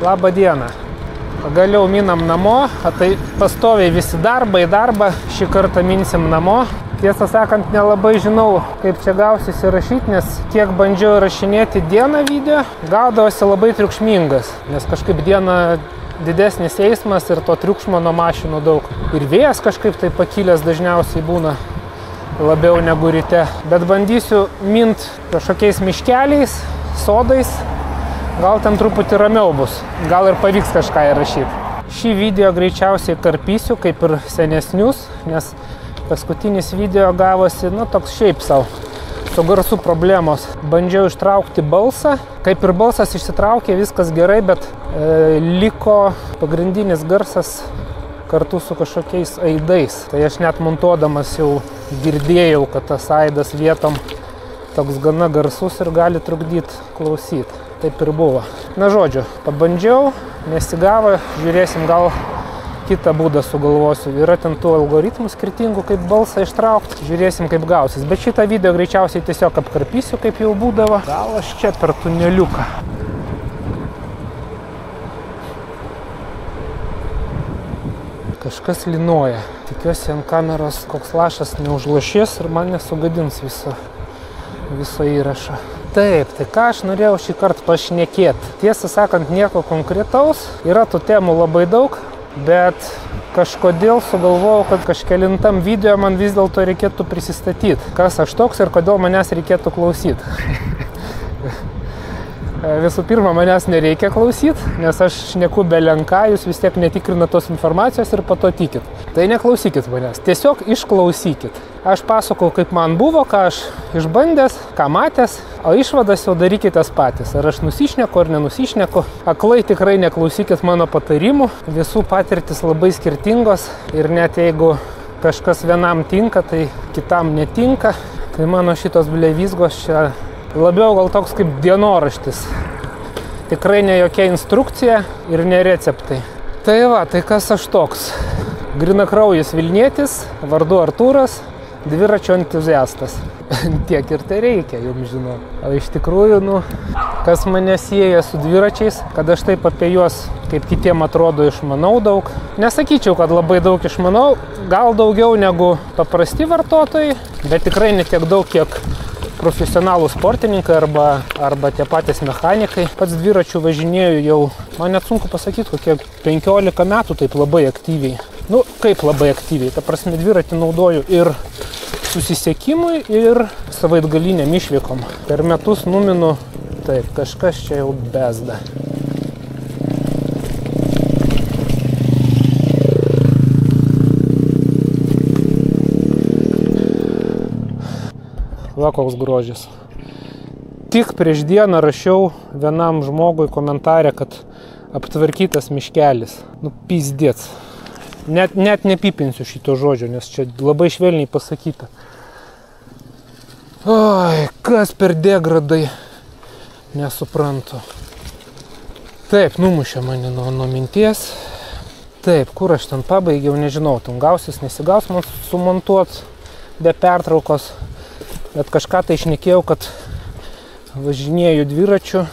Labą dieną. Pagaliau minam namo, tai pastoviai visi į darbą, šį kartą minsim namo. Tiesą sakant, nelabai žinau, kaip čia gausis įrašyti, nes kiek bandžiau įrašinėti dieną video, gaudavosi labai triukšmingas, nes kažkaip dieną didesnis eismas ir to triukšmo nuo mašinų daug. Ir vėjas kažkaip tai pakilęs dažniausiai būna labiau negu ryte. Bet bandysiu mint kažkokiais miškeliais, sodais, gal ten truputį ramiau bus, gal ir pavyks kažką įrašyti. Šį video greičiausiai karpysiu, kaip ir senesnius, nes paskutinis video gavosi, toks šiaip sau, su garsu problemos. Bandžiau ištraukti balsą, kaip ir balsas išsitraukė, viskas gerai, bet liko pagrindinis garsas kartu su kažkokiais aidais. Tai aš net montuodamas jau girdėjau, kad tas aidas vietom toks gana garsus ir gali trukdyti klausyti. Taip ir buvo. Na žodžiu, pabandžiau, nesigavo, žiūrėsim, gal kitą būdą sugalvosiu. Yra ten tų algoritmų skirtingų, kaip balsą ištraukti, žiūrėsim, kaip gausis. Bet šitą video greičiausiai tiesiog apkarpysiu, kaip jau būdavo. Gal aš čia per tuneliuką. Kažkas linuoja. Tikiuosi ant kameros koks lašas neužlašės ir man nesugadins viso įrašo. Taip, tai ką aš norėjau šį kartą pašnekėti. Tiesą sakant, nieko konkretaus. Yra tų temų labai daug, bet kažkodėl sugalvojau, kad kažkelintam video man vis dėlto reikėtų prisistatyti. Kas aš toks ir kodėl manęs reikėtų klausyti. Visų pirma, manęs nereikia klausyti, nes aš šneku belenką, jūs vis tiek netikrinat tos informacijos ir po to tikit. Tai neklausykit manęs, tiesiog išklausykit. Aš pasakau, kaip man buvo, ką aš išbandęs, ką matęs, o išvadas jau darykitės patys. Ar aš nusišneku ar nenusišneku. Aklai tikrai neklausykit mano patarimų, visų patirtis labai skirtingos ir net jeigu kažkas vienam tinka, tai kitam netinka. Tai mano šitos blevizgos čia labiau gal toks kaip dienoraštis. Tikrai ne jokia instrukcija ir ne receptai. Tai va, tai kas aš toks? Grinakraujis Vilnietis, vardu Artūras, dviračio entuziastas. Tiek ir tai reikia, jums žinau. O iš tikrųjų, kas mane sieja su dviračiais, kad aš taip apie juos, kaip kitiem atrodo, išmanau daug. Nesakyčiau, kad labai daug išmanau, gal daugiau negu paprasti vartotojai, bet tikrai ne tiek daug, kiek profesionalų sportininkai arba tie patys mechanikai. Pats dviračių važinėju jau, man net sunku pasakyti, kokie 15 metų taip labai aktyviai. Kaip labai aktyviai, ta prasme dviratį naudoju ir susisiekimui, ir savaitgaliniam išvykom. Per metus numinu, taip, kažkas čia jau bezda. Va koks grožis. Tik prieš dieną rašiau vienam žmogui komentarę, kad aptvarkytas miškelis. Pizdėc. Net nepipinsiu šito žodžio, nes čia labai švelniai pasakyta. Oi, kas per degradai. Nesuprantu. Taip, numušė mane nuo minties. Taip, kur aš ten pabaigiau, nežinau. Ten gausis, nesigaus man sumontuot be pertraukos. Bet kažką tai šnekėjau, kad važinėju dviračiu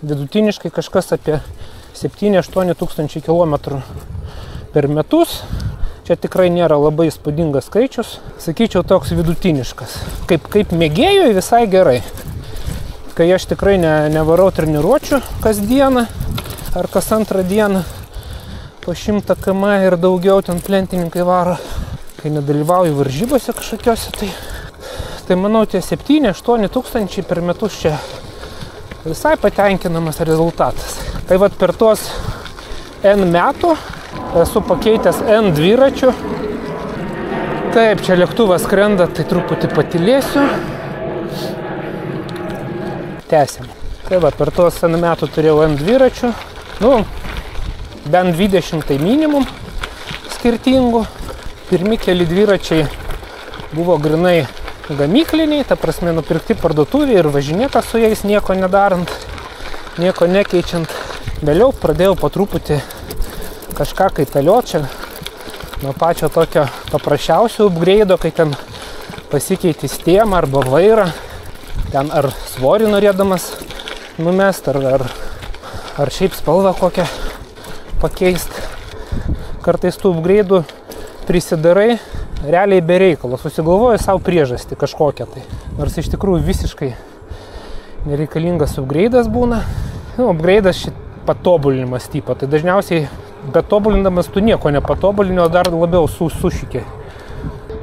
vidutiniškai kažkas apie 7-8 tūkstančių kilometrų per metus. Čia tikrai nėra labai įspūdingas skaičius. Sakyčiau, toks vidutiniškas. Kaip mėgėjui visai gerai. Kai aš tikrai nevarau treniruočių kasdieną ar kas antrą dieną po 100 km ir daugiau ten plentininkai varo. Kai nedalyvauju varžybose kažkokiose, tai manau, tie 7-8 tūkstančiai per metus čia visai patenkinamas rezultatas. Tai vat per tuos N metų esu pakeitęs N dviračių. Taip, čia lėktuvas skrenda, tai truputį patylėsiu. Tęsim. Tai va, per tuos N metų turėjau N dviračių. Bent 20 tai minimum skirtingų. Pirmi keli dviračiai buvo grinai gamykliniai, ta prasme nupirkti parduotuvėje ir važinėta su jais nieko nedarant, nieko nekeičiant. Vėliau pradėjau po truputį kažką kaitaliot čia nuo pačio tokio paprasčiausio upgrade, kai ten pasikeiti stiemą arba vairą, ten ar svorį norėdamas numest, ar ar šiaip spalvą kokią pakeisti. Kartais tų upgrade'ų prisidarai realiai be reikalo, susigalvoji savo priežastį kažkokią tai. Nors iš tikrųjų visiškai nereikalingas upgrade'as būna. Upgrade'as šit patobulinimas tipo, tai dažniausiai betobulindamas tu nieko nepatobulini, o dar labiau sušikė.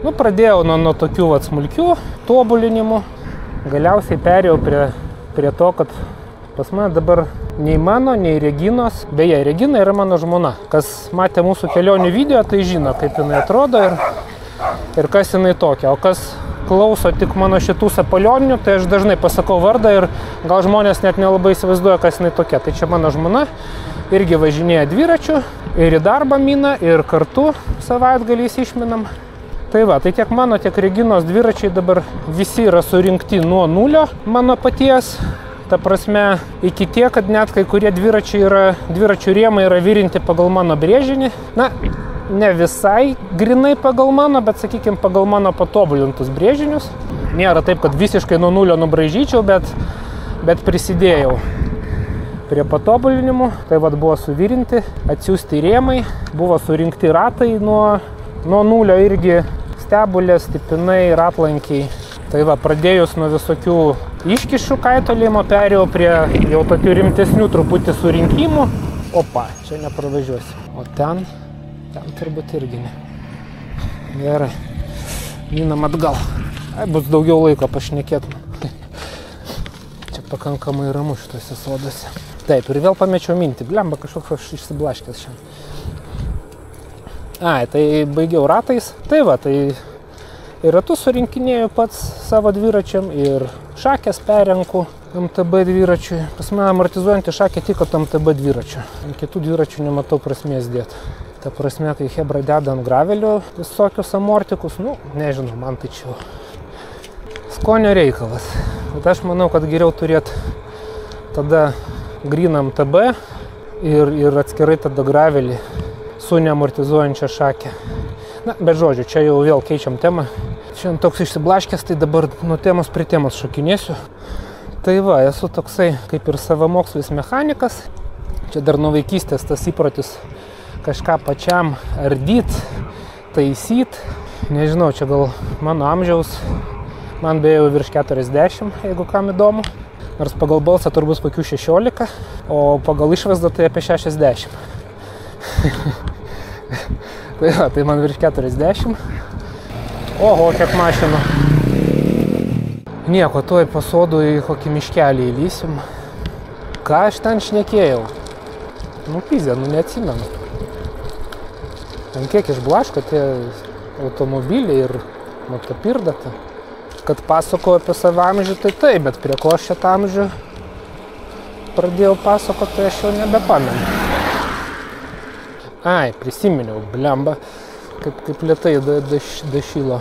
Pradėjau nuo tokių smulkių tobulinimų, galiausiai perėjau prie to, kad pas mane dabar nei mano, nei Reginos, beje, Regina yra mano žmona. Kas matė mūsų kelionių video, tai žino, kaip jinai atrodo ir kas jinai tokia. O kas klauso tik mano šitų sapalioninių, tai aš dažnai pasakau vardą ir gal žmonės net nelabai įsivaizduoja, kas jinai tokia. Tai čia mano žmona, irgi važinėja dviračiu, ir į darbą mina, ir kartu savaitgaliais išminam. Tai va, tai tiek mano, tiek Reginos dviračiai dabar visi yra surinkti nuo nulio mano paties. Ta prasme, iki tiek, kad net kai kurie dviračių rėmai yra virinti pagal mano brėžinį. Na, ne visai grinai pagal mano, bet, sakykime, pagal mano patobulintus brėžinius. Nėra taip, kad visiškai nuo nulio nubraižyčiau, bet prisidėjau prie patobulinimų. Tai vad buvo suvirinti, atsiųsti rėmai, buvo surinkti ratai nuo nulio irgi, stebulės, stipinai, ratlankiai. Tai va, pradėjus nuo visokių iškišų kaitolėjimo, perėjau prie jau tokių rimtesnių truputį surinkimų. Opa, čia nepravažiuosiu. O ten turbūt irgi ne. Gerai, minam atgal. Bus daugiau laiko pašnekėt. Čia pakankamai ramu šituose soduose. Taip, ir vėl pamečiau mintį. Blemba, kažkoks aš išsiblaškęs šiandien. Tai baigiau ratais. Tai va, tai ir ratus surinkinėjau pats savo dviračiam ir šakės perenku MTB dviračiui. Pas mane amortizuojantį šakę tiko MTB dviračiu. Ant kitų dviračių nematau prasmės dėti. Ta prasme, kai Hebra deda ant gravelio visokius amortikus, nežinau, man tai čia skonio reikalas. Bet aš manau, kad geriau turėti tada green MTB ir atskirai tada gravelį su neamortizuojančia šakė. Na, bet žodžiu, čia jau vėl keičiam temą. Šiandien toks išsiblaškęs, tai dabar nuo temos prie temos šokinėsiu. Tai va, esu toksai kaip ir savamokslis mechanikas. Čia dar nuo vaikystės tas įprotis kažką pačiam ardyt, taisyt. Nežinau, čia gal mano amžiaus, man beje jau virš 40, jeigu kam įdomu. Nors pagal balsą turbūt kokių 16, o pagal išvaizdą tai apie 60. Tai man virš 40. Oho, kiek mašinų. Nieko, tuoj po sodų į kokį miškelį įlysim. Ką aš ten šnekėjau? Pizė, neatsimenu. Ten kiek išblaško tie automobiliai ir motopirdata. Kad pasakoju apie savo amžių, tai taip, bet prie ko aš šitą amžių pradėjau pasakoti, tai aš jau nebepamenu. Prisiminiau, blemba, kaip lėtai dašylo.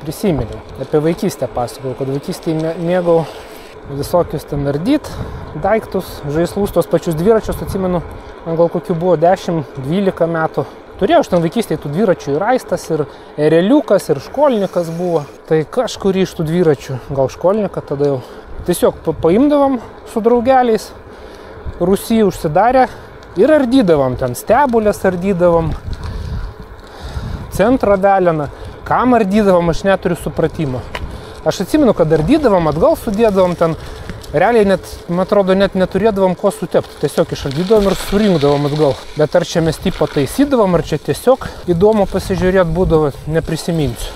Prisiminiau. Apie vaikystę pasakojau, kad vaikystėje mėgau visokius ten ardyt daiktus, žaislus, tos pačius dviračius, atsimenu, man gal kokių buvo 10-12 metų. Turėjau aš ten vaikystėje tų dviračių ir Aistas, ir Ereliukas, ir Školnikas buvo. Tai kažkurį iš tų dviračių, gal Školniką tada jau. Tiesiog paimdavom su draugeliais, Rūsy užsidarę ir ardydavom ten, stebulės ardydavom, centro veleną. Kam ardydavom, aš neturiu supratimo. Aš atsimenu, kad ardydavom, atgal sudėdavom ten, realiai net, man atrodo, net neturėdavom ko sutepti. Tiesiog išardydavom ir surinkdavom atgal. Bet ar čia mes tipo taisydavom, ar čia tiesiog įdomu pasižiūrėti būdavo, neprisiminsiu.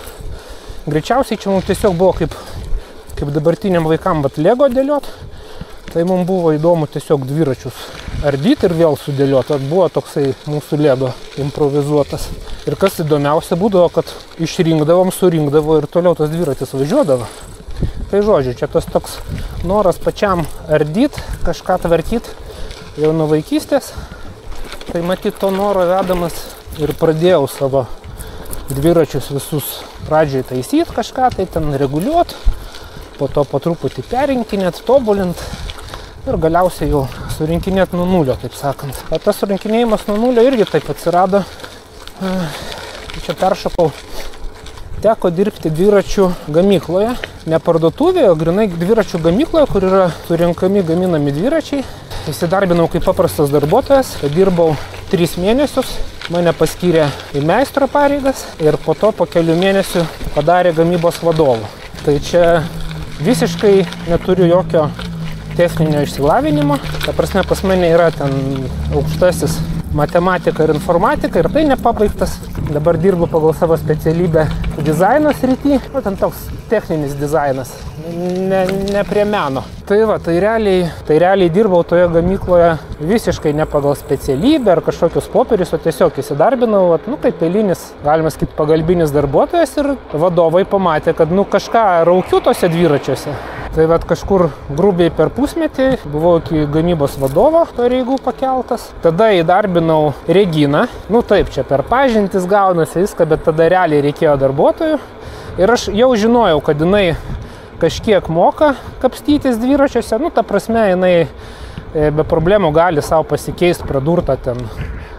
Greičiausiai čia mums tiesiog buvo kaip dabartiniam vaikam Lego dėliot. Tai mums buvo įdomu tiesiog dviračius ardyti ir vėl sudėlioti. Buvo toksai mūsų Lego improvizuotas. Ir kas įdomiausia būdavo, kad išrinkdavom, surinkdavo ir toliau tas dviratis važiuodavo. Tai žodžiu, čia tas toks noras pačiam ardyti, kažką tvarkyti jau nuo vaikystės. Tai matyt to noro vedamas ir pradėjau savo dviračius visus pradžiai taisyti kažką, tai ten reguliuoti, po to po truputį perinkinėti, tobulinti. Ir galiausiai jau surinkinėti nuo nulio, taip sakant. O tas surinkinėjimas nuo nulio irgi taip atsirado. Čia peršokau. Teko dirbti dviračių gamykloje. ne parduotuvėje, o grinai dviračių gamykloje, kur yra surinkami, gaminami dviračiai. Įsidarbinau kaip paprastas darbuotojas, dirbau 3 mėnesius, mane paskyrė į meistro pareigas ir po to po kelių mėnesių padarė gamybos vadovu. Tai čia visiškai neturiu jokio techninio išsilavinimo. Ta prasme, pas mane yra ten aukštasis matematika ir informatika ir tai nepabaigtas. Dabar dirbu pagal savo specialybę dizaino srity. Ten toks techninis dizainas, ne prie meno. Tai va, tai realiai dirbau toje gamykloje visiškai ne pagal specialybę ar kažkokius popierius, o tiesiog įsidarbinau, kaip eilinis, galima sakyti, pagalbinis darbuotojas ir vadovai pamatė, kad kažką raukiu tose dviračiuose. Tai va, kažkur grubiai per pusmetį buvau iki gamybos vadovo pareigų pakeltas. Tada įdarbinau Reginą. Taip, čia per pažintis gaunasi viską, bet tada realiai reikėjo darbuotojų. Ir aš jau žinojau, kad jinai kažkiek moka kapstytis dviračiuose. Ta prasme, jinai be problemų gali savo pasikeisti pradurtą ten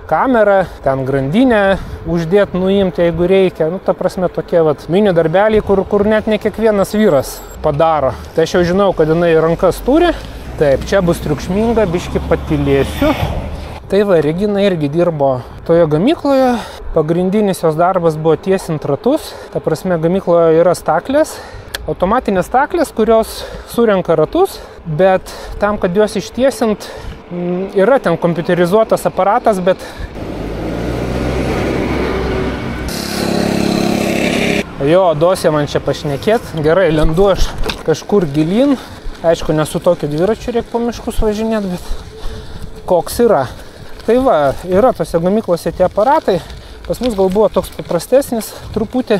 kamerą, ten grandinę uždėti, nuimti, jeigu reikia. Ta prasme, tokie mini darbeliai, kur net ne kiekvienas vyras padaro. Tai aš jau žinau, kad jinai rankas turi. Taip, čia bus triukšminga, biški patylėsiu. Tai va, Regina irgi dirbo toje gamykloje. Pagrindinis jos darbas buvo tiesint ratus. Ta prasme, gamykloje yra staklės. Automatinės staklės, kurios surenka ratus, bet tam, kad juos ištiesint, yra ten kompiuterizuotas aparatas, bet dosė man čia pašnekėt. Gerai, lendu aš kažkur gilin. Aišku, nesu tokiu dviračiu, reikia po miškus važinėti, bet koks yra. Tai va, yra tose gamyklose tie aparatai. Pas mus gal buvo toks paprastesnis truputį.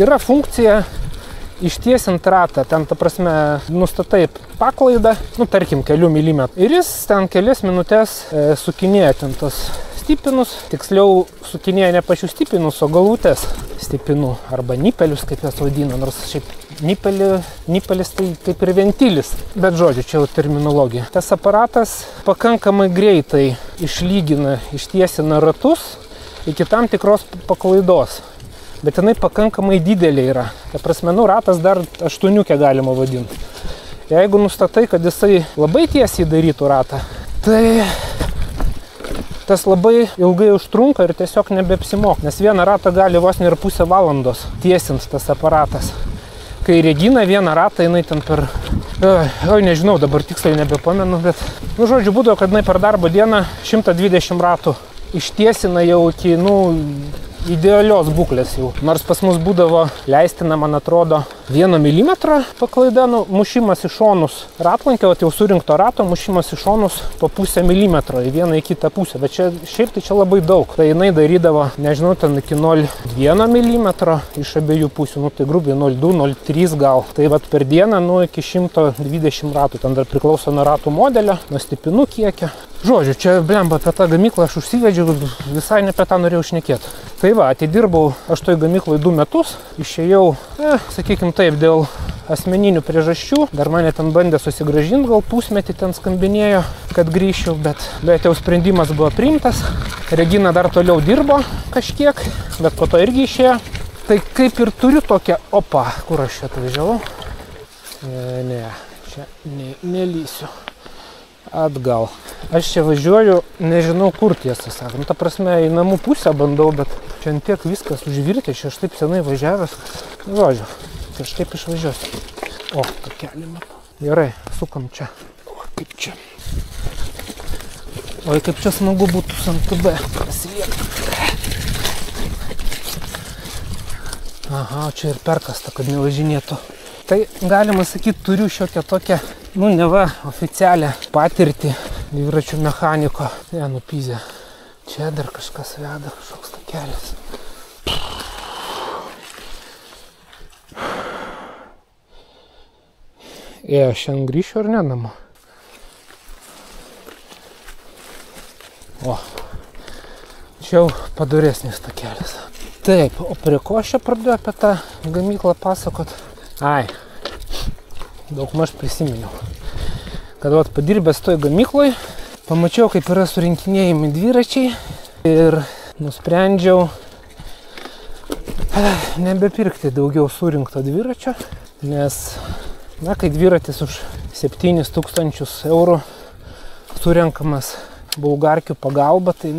Yra funkcija ištiesint ratą. Ten, ta prasme, nustatai paklaidą, tarkim, kelių milimetrų. Ir jis ten kelias minutės sukinėja ten tos stipinus. Tiksliau, sukinėja ne pačių stipinus, o galvutės stipinų. Arba nipelius, kaip jas vadina. Nors šiaip nipelis tai kaip ir ventilis. Bet žodžiu, čia jau terminologija. Tas aparatas pakankamai greitai išlygina, ištiesina ratus iki tam tikros paklaidos. Bet jinai pakankamai didelė yra. Ta prasme, ratas dar 8 galima vadinti. Jeigu nustatai, kad jisai labai tiesiai darytų ratą, tai tas labai ilgai užtrunka ir tiesiog nebeapsimok. Nes vieną ratą gali vos ne ir pusę valandos tiesint tas aparatas. Kai Regina vieną ratą, jinai ten per... nežinau, dabar tiksliai nebepamenu, bet... žodžiu, būdavo, kad jinai per darbo dieną 120 ratų ištiesina jau iki, idealios būklės jau. Nors pas mus būdavo leistina, man atrodo, 1 milimetrą paklaida, mušimas į šonus ratlankio, jau surinkto rato, mušimas į šonus po 0,5 milimetro į vieną į kitą pusę. Bet šiaip tai čia labai daug. Tai jinai darydavo, nežinau, ten iki 0,1 milimetro iš abiejų pusių, tai grubiai 0,2, 0,3 gal. Tai vat per dieną, iki 120 ratų. Ten dar priklauso nuo ratų modelio, nuo stipinų kiekio. Žodžiu, čia blemba apie tą gamyklą aš užsivedžiau, visai ne apie tą norėjau šnekėti. Tai va, atidirbau aš toj gamykloj 2 metus, išėjau, sakykim taip, dėl asmeninių priežasčių. Dar mane ten bandė susigrąžinti, gal pusmetį ten skambinėjo, kad grįžčiau, bet jau sprendimas buvo priimtas. Regina dar toliau dirbo kažkiek, bet po to irgi išėjo. Tai kaip ir turiu tokią, kur aš čia atvažiavau? Ne, čia nelysiu. Atgal. Aš čia važiuoju, nežinau kur, tiesą sakant. Ta prasme, į namų pusę bandau, bet čia tiek viskas užvirtė, čia aš taip senai važiavęs. Žodžiu, kažkaip išvažiuosiu. Takelį matau. Gerai, sukam čia. Kaip čia. Oi, kaip čia smagu būtų su MTB pasiliekti. Aha, čia ir perkasta, kad nevažinėtų. Tai galima sakyti, turiu šiokią tokią, neva oficialią patirtį dviračių mechaniko. Nupyzė. Čia dar kažkas veda, kažkoks takelis. Aš šiandien grįšiu ar ne namo? Čia jau padoresnis takelis. Taip, o prie ko aš čia pradėjau apie tą gamyklą pasakot? Daugmaž prisiminiau, kad padirbęs toj gamykloj, pamačiau, kaip yra surinkinėjami dviračiai ir nusprendžiau nebepirkti daugiau surinkto dviračio, nes, kai dviratis už 7000 eurų surenkamas bulgarkių pagalba, tai,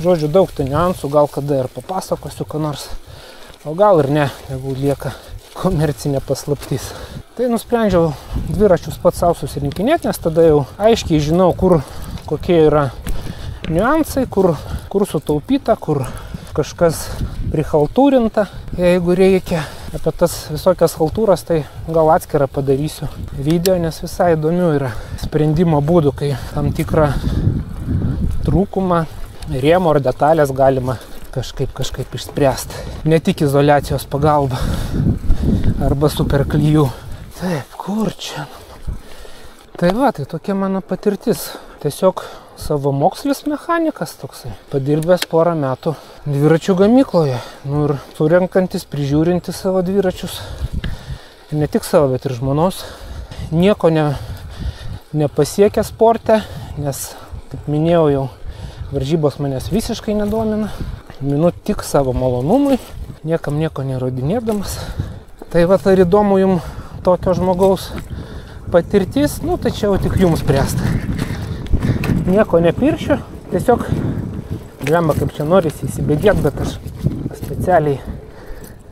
žodžiu, daug tų niuansų, gal kada ir papasakosiu, ką nors, o gal ir ne, jeigu lieka komercinė paslaptis. Tai nusprendžiau dviračius pats savo susirinkinėti, nes tada jau aiškiai žinau, kokie yra niuansai, kur sutaupyta, kur kažkas prihaltūrinta, jeigu reikia. Apie tas visokias haltūras, tai gal atskirą padarysiu video, nes visai įdomių yra sprendimo būdų, kai tam tikrą trūkumą, rėmo ar detalės galima kažkaip išspręsti. Ne tik izoliacijos pagalba arba superklijų. Taip, kur čia? Tai va, tai tokia mano patirtis. Tiesiog savamokslis mechanikas toksai, padirbęs porą metų dviračių gamykloje. Ir surenkantis, prižiūrintis savo dviračius. Ir ne tik savo, bet ir žmonos. Nieko nepasiekia sporte, nes, kaip minėjau, jau varžybos manęs visiškai nedomina. Minu tik savo malonumui, niekam nieko nerodinėdamas. Tai va, ar įdomu jums tokio žmogaus patirtis, tai čia jau tik jums spręsta. Nieko nepiršiu, tiesiog lemba, kaip čia norisi įsibėgėti, bet aš specialiai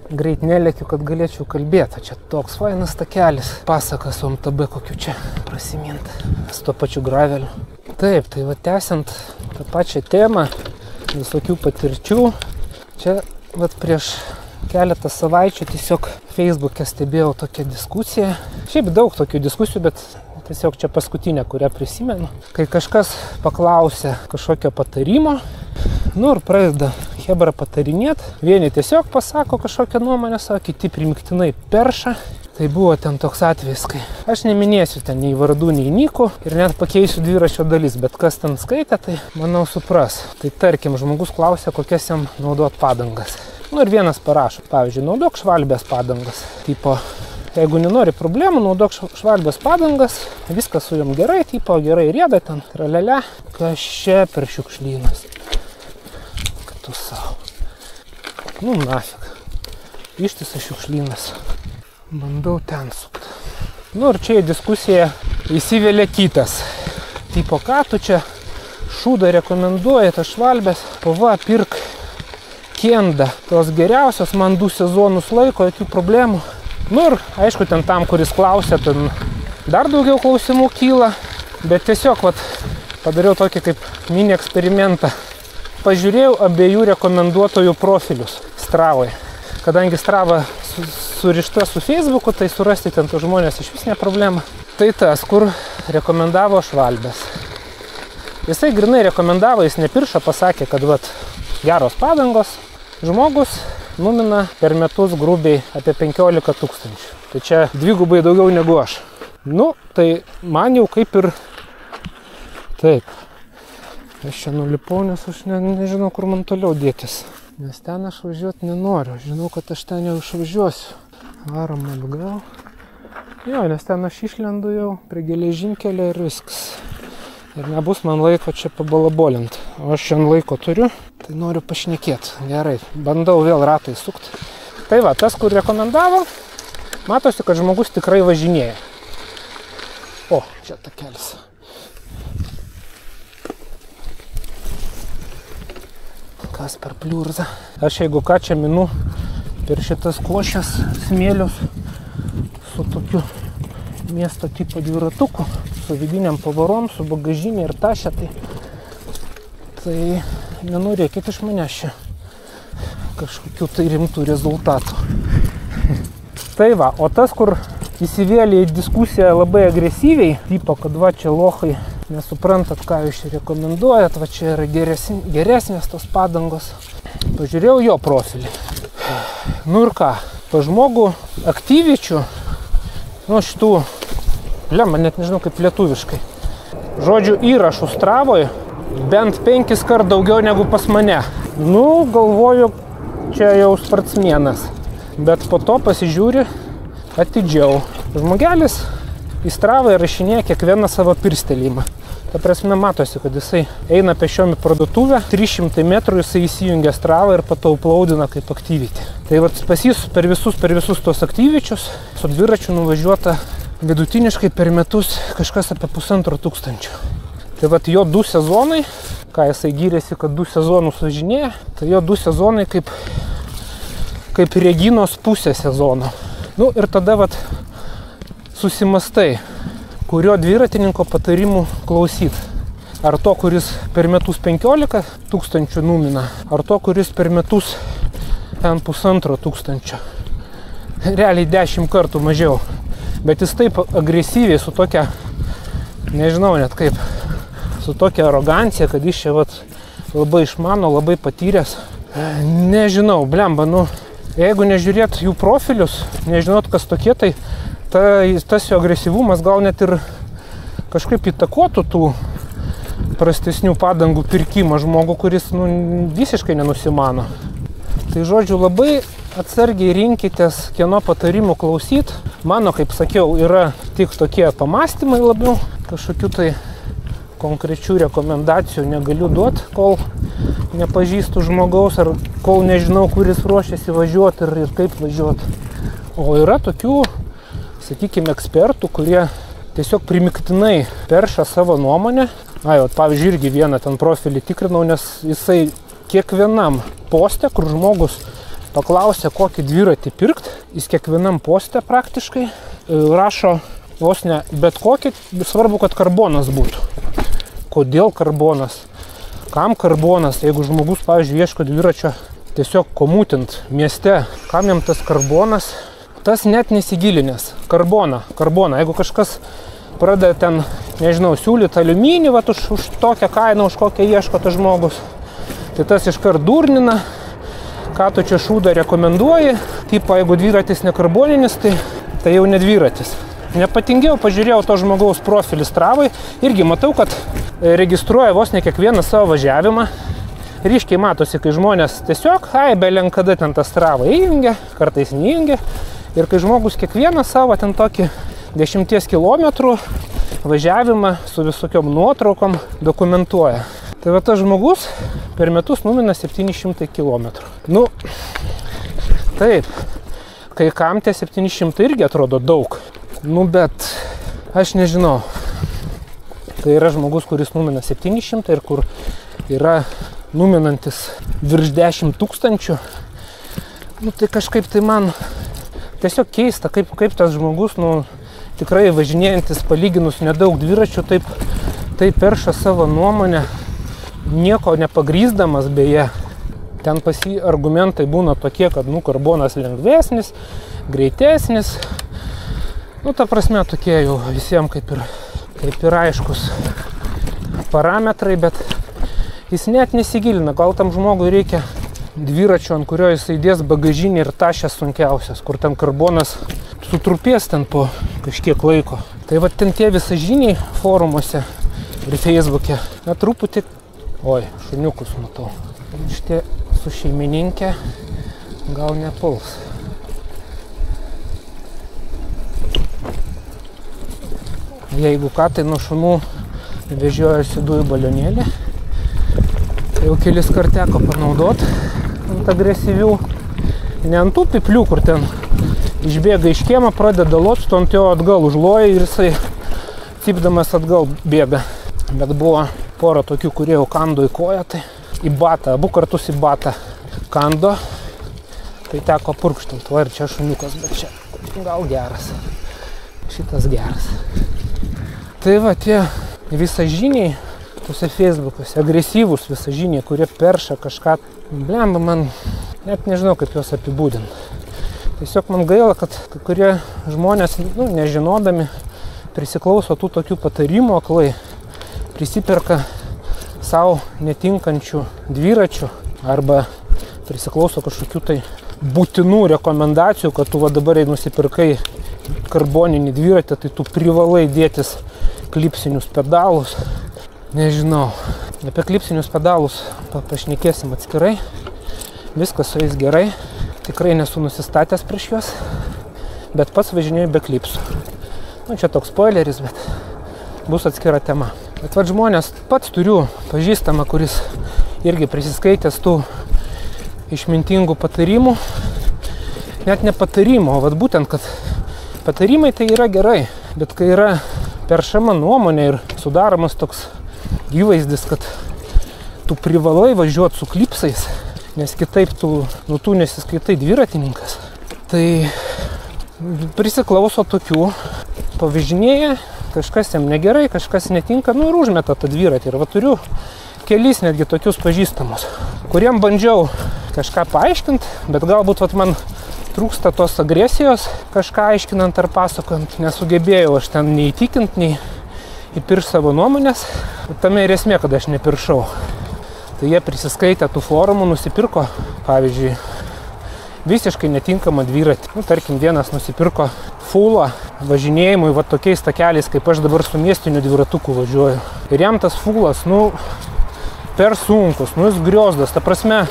greit nelėkiu, kad galėčiau kalbėti. Čia toks fainas takelis, pasakas su MTB kokiu čia prasiminti, su to pačiu graveliu. Taip, tai va, tęsiant tą pačią temą, visokių patirčių, čia va, prieš keletą savaičių tiesiog Facebook'e stebėjau tokią diskusiją. Šiaip daug tokių diskusijų, bet tiesiog čia paskutinė, kurią prisimenu. Kai kažkas paklausė kažkokio patarimo, ir pradeda chebra patarinėti. Vieni tiesiog pasako kažkokią nuomonę, savo, kiti primiktinai perša. Tai buvo ten toks atvejis, kai aš neminėsiu ten nei vardų, nei nikų ir net pakeisiu dviračio dalis, bet kas ten skaitė, tai manau supras. Tai tarkim, žmogus klausė, kokias jam naudot padangas. Ir vienas parašo, pavyzdžiui, naudok švalbės padangas. Tipo, jeigu nenori problemų, naudok švalbės padangas, viskas su jom gerai, tipo, gerai rieda ten, tralele. Kas čia per šiukšlynas? Kad tu savo. Nafik. Ištisas šiukšlynas. Bandau ten sukti. Ir čia į diskusiją įsivėlė kitas. Tipo, ką tu čia šūdą rekomenduoji, tas švalbės? Pava, pirk Kenda. Tos geriausios, man 2 sezonus laiko, jokių problemų. Ir aišku, ten tam, kuris klausė, ten dar daugiau klausimų kyla. Bet tiesiog, padariau tokį kaip mini eksperimentą. Pažiūrėjau abiejų rekomenduotojų profilius Stravoje. Kadangi Strava surišta su Facebooku, tai surasti ten tos žmonės iš vis ne problema. Tai tas, kur rekomendavo švalbės. Jisai grinai rekomendavo, jis nepiršo, pasakė, kad geros padangos. Žmogus numina per metus grubiai apie 15 000. Tai čia dvigubai daugiau negu aš. Tai man jau kaip ir taip. Aš čia nulipau, nes aš nežinau, kur man toliau dėtis. Nes ten aš važiuoti nenoriu. Žinau, kad aš ten jau išvažiuosiu. Varom atgal. Jo, nes ten aš išlendu jau prie geležinkelio ir viskas. Ir nebus man laiko čia pabalabolinti. O aš šiandien laiko turiu, tai noriu pašnekėti. Gerai, bandau vėl ratai sukti. Tai va, tas, kur rekomendavo, matosi, kad žmogus tikrai važinėja. O, čia takelis. Kas per pliurzą. Aš jeigu ką čia minu per šitas košės smėlius su tokiu miesto tipo dviratuku, su vidiniam pavarom, su bagažinė ir tašė, tai nenorėkit iš manęs čia kažkokių tai rimtų rezultatų. Tai va, o tas, kur įsivėlė į diskusiją labai agresyviai, tipo, kad va čia lochai nesuprantat, ką jūs čia rekomenduojat, va čia yra geresnės tos padangos. Pažiūrėjau jo profilį. Ir ką, pa žmogų aktyvičių, šitų, man net nežinau kaip lietuviškai, žodžiu įrašų Stravoje bent 5 kart daugiau negu pas mane. Galvoju, čia jau sportsmenas, bet po to pasižiūri atidžiau. Žmogelis į Stravą įrašinėja kiekvieną savo pirstelėjimą. Ta prasme, matosi, kad jisai eina pėsčiom į parduotuvę, 300 metrų jisai įsijungia Stravą ir pato uploadina kaip aktyvitį. Tai vat pas jis per visus tos aktyvičius su dviračiu nuvažiuota vidutiniškai per metus kažkas apie 1500. Tai vat jo 2 sezonai, ką jisai gyrėsi, kad 2 sezonus važinėja, tai jo 2 sezonai kaip Reginos pusė sezono. Nu ir tada vat susimastai, kurio dviratininko patarimų klausyt. Ar to, kuris per metus 15 000 numina, ar to, kuris per metus 1500. Realiai 10 kartų mažiau. Bet jis taip agresyviai su tokia, nežinau net kaip, su tokia arogancija, kad jis čia vat labai išmano, labai patyręs. Nežinau, blemba, nu, jeigu nežiūrėt jų profilius, nežinot kas tokie, tai tas jo agresyvumas gal net ir kažkaip įtakotų tų prastesnių padangų pirkimą žmogų, kuris visiškai nenusimano. Tai žodžiu, labai atsargiai rinkitės, kieno patarimų klausyt. Mano, kaip sakiau, yra tik tokie pamastymai labiau. Kažkokių tai konkrečių rekomendacijų negaliu duoti, kol nepažįstu žmogaus ar kol nežinau, kuris ruošiasi važiuoti ir kaip važiuoti. O yra tokių, sakykime, ekspertų, kurie tiesiog primiktinai perša savo nuomonę. Pavyzdžiui, irgi vieną ten profilį tikrinau, nes jisai kiekvienam poste, kur žmogus paklausė, kokį dviratį pirkt, jis kiekvienam poste praktiškai rašo vos ne bet kokį, svarbu, kad karbonas būtų. Kodėl karbonas? Kam karbonas? Jeigu žmogus, pavyzdžiui, ieško dviračio tiesiog komutint mieste, kam jam tas karbonas? Tas net nesigilinęs. Karboną. Jeigu kažkas pradeda ten, nežinau, siūlyti aliuminį, vat už tokią kainą, už kokią ieško tas žmogus, tai tas iškart durnina, ką tu čia šūdą rekomenduoji. Tipo, jeigu dviratis nekarboninis, tai jau ne dviratis. Nepatingėjau, pažiūrėjau to žmogaus profilį Stravai, irgi matau, kad registruoja vos ne kiekvieną savo važiavimą. Ryškiai matosi, kai žmonės tiesiog, belenkada ten tą Stravą įjungia, kartais neįjungia. Ir kai žmogus kiekvieną savo ten tokį 10 kilometrų važiavimą su visokiom nuotraukom dokumentuoja. Tai va tas žmogus per metus numina 700 kilometrų. Nu, taip, kai kam tie 700 irgi atrodo daug. Nu, bet aš nežinau. Kai yra žmogus, kuris numina 700 ir kur yra numinantis virš 10 000, nu, tai kažkaip tai man tiesiog keista, kaip tas žmogus, tikrai važinėjantis palyginus nedaug dviračių, taip perša savo nuomonę, nieko nepagrįsdamas beje. Ten pas jį argumentai būna tokie, kad, karbonas lengvesnis, greitesnis. Ta prasme, tokie jau visiems kaip ir aiškus parametrai, bet jis net nesigilina. Gal tam žmogui reikia dviračio, ant kurio jis įdės bagažinį ir tašės sunkiausias, kur ten karbonas sutrupės ten po kažkiek laiko. Tai va ten tie visažiniai forumuose ir Facebook'e. Truputį, šuniukus matau. Šitie su šeimininkė gal nepuls. Jeigu ką, tai nuo šunų vežiojasi dujų balionėlį. Jau kelis kart teko panaudoti ant agresyvių. Ne ant tų piplių, kur ten išbėga iš kiemą, pradeda lopt, ant jo atgal užloja ir jisai cypdamas atgal bėga. Bet buvo pora tokių, kurie jau kando į koją, tai į batą, abu kartus į batą kando. Tai teko purkštelt, va ir čia šuniukas, bet čia gal geras. Šitas geras. Tai va tie visažiniai tuose Facebook'uose, agresyvūs visažiniai, kurie perša kažką, blemba, man net nežinau, kaip juos apibūdinti. Tiesiog man gaila, kad kai kurie žmonės, nežinodami, prisiklauso tų tokių patarimų aklai, prisiperka savo netinkančių dviračių arba prisiklauso kažkokių tai būtinų rekomendacijų, kad tu va dabar nusipirkai karboninį dviratį, tai tu privalai dėtis klipsinius pedalus. Nežinau, apie klipsinius pedalus pašnekėsim atskirai. Viskas su jais gerai. Tikrai nesu nusistatęs prieš juos, bet pats važinėju be klipsų. Čia toks spoileris, bet bus atskira tema. Bet va žmonės, pats turiu pažįstamą, kuris irgi prisiskaitęs tų išmintingų patarimų. Net ne patarimų, o vat būtent, kad patarimai tai yra gerai, bet kai yra peršama nuomonė ir sudaromas toks įvaizdis, kad tu privalai važiuoti su klipsais, nes kitaip tu nesiskaitai dviratininkas, tai prisiklauso tokių, pavažinėja, kažkas jam negerai, kažkas netinka, ir užmeta tą dviratį. Ir va turiu kelis netgi tokius pažįstamus, kuriem bandžiau kažką paaiškinti, bet galbūt man trūksta tos agresijos, kažką aiškinant ar pasakant, nesugebėjau aš ten nei įtikinti, nei įpiršti savo nuomonės. Tame ir esmė, kad aš nepiršau. Tai jie prisiskaitė tų forumų, nusipirko, pavyzdžiui, visiškai netinkamą dviratį. Tarkim, vienas nusipirko fulą važinėjimui va tokiais takeliais, kaip aš dabar su miestiniu dviratuku važiuoju. Ir jam tas fulas, per sunkus, jis griozdas. Ta prasme,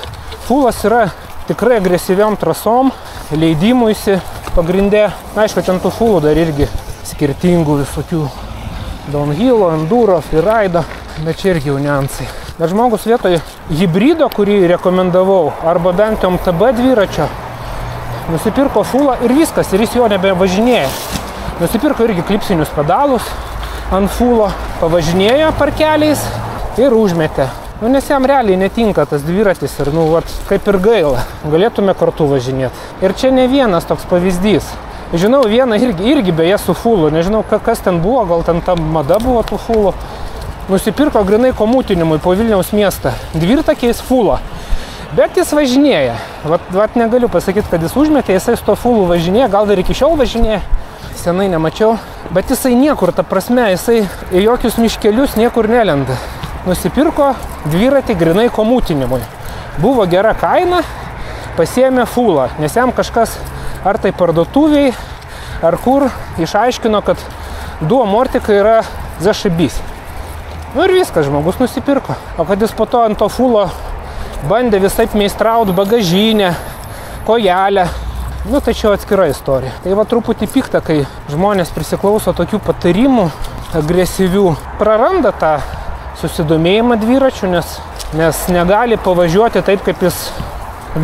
fulas yra tikrai agresyviom trasom, leidimuisi pagrindė. Aišku, ten tų fulų dar irgi skirtingų visokių downhillo, enduro, freerido, bet čia irgi jau niuansai. Bet žmogus vietoj hybrido, kurį rekomendavau, arba bent MTB dviračio, nusipirko fulą ir viskas, ir jis jo nebevažinėja. Nusipirko irgi klipsinius pedalus ant fulo, pavažinėjo parkeliais ir užmetė. Nes jam realiai netinka tas dviratis ir, kaip ir gaila, galėtume kartu važinėti. Ir čia ne vienas toks pavyzdys. Žinau vieną irgi beje su fulu, nežinau kas ten buvo, gal ten ta mada buvo tų fulų. Nusipirko grinai komutinimui po Vilniaus miestą, dvirtakiais fulą. Bet jis važinėja. Vat negaliu pasakyti, kad jis užmetė, jisai su to fulu važinėja, gal dar iki šiol važinėja. Senai nemačiau. Bet jisai niekur, ta prasme, jisai į jokius miškelius niekur nelenda. Nusipirko dviratį grinai komutinimui. Buvo gera kaina, pasiėmė fulą, nes jam kažkas ar tai parduotuviai, ar kur išaiškino, kad du amortikai yra zašibys. Ir viskas, žmogus nusipirko. O kad jis po to ant to fulo bandė visaip meistraut bagažinę, kojelę, tai čia atskira istorija. Tai va truputį pikta, kai žmonės prisiklauso tokių patarimų agresyvių, praranda tą susidomėjimą dviračių, nes negali pavažiuoti taip, kaip jis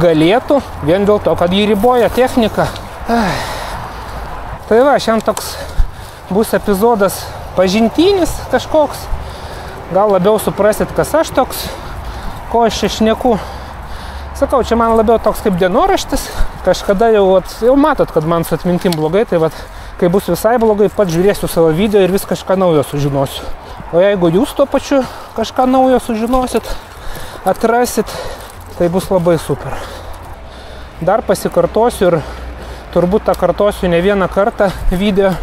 galėtų, vien dėl to, kad jį riboja technika. Tai va, šiandien toks bus epizodas pažintinis kažkoks. Gal labiau suprasit, kas aš toks, ko aš čia šneku. Sakau, čia man labiau toks kaip dienoraštis. Kažkada jau matot, kad man su atmintim blogai, tai kai bus visai blogai, pats žiūrėsiu savo video ir vis kažką naujo sužinosiu. O jeigu jūs tuo pačiu kažką naujo sužinosit, atrasit, tai bus labai super. Dar pasikartosiu ir turbūt tą kartosiu ne vieną kartą video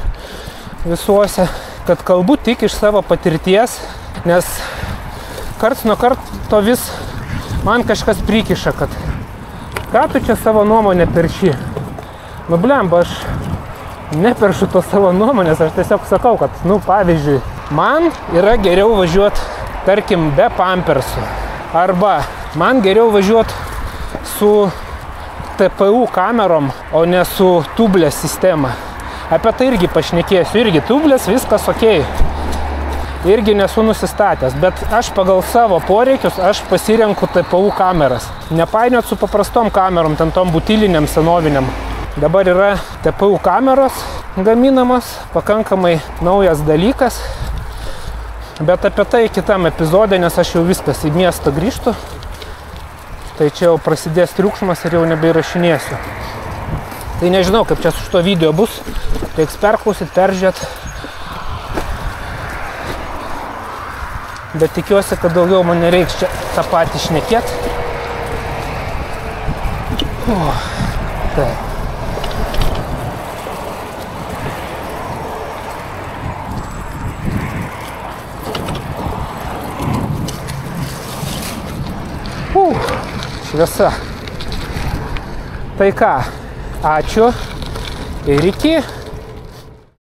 visuose, kad kalbu tik iš savo patirties, nes karts nuo karto vis man kažkas prikiša, kad ką tu čia savo nuomonę perši. Blemba, aš neperšu to savo nuomonės, aš tiesiog sakau, kad, pavyzdžiui, man yra geriau važiuoti, tarkim, be pampersų. Arba man geriau važiuoti su TPU kamerom, o ne su tubelės sistema. Apie tai irgi pašnekėsiu, irgi tubelės, viskas okei. Irgi nesu nusistatęs, bet aš pagal savo poreikius, aš pasirenku TPU kameras. Nepainiot su paprastom kamerom, ten tom butiliniam, senoviniam. Dabar yra TPU kameros gaminamas, pakankamai naujas dalykas. Bet apie tai kitam epizode, nes aš jau viskas į miestą grįžtu. Tai čia jau prasidės triukšmas ir jau nebeįrašinėsiu. Tai nežinau, kaip čia su šito video bus. Reiks perklausyt, peržiūrėt. Bet tikiuosi, kad daugiau man nereiks čia tą patį šnekėt. Taip. Šviesa. Tai ką, ačiū ir iki.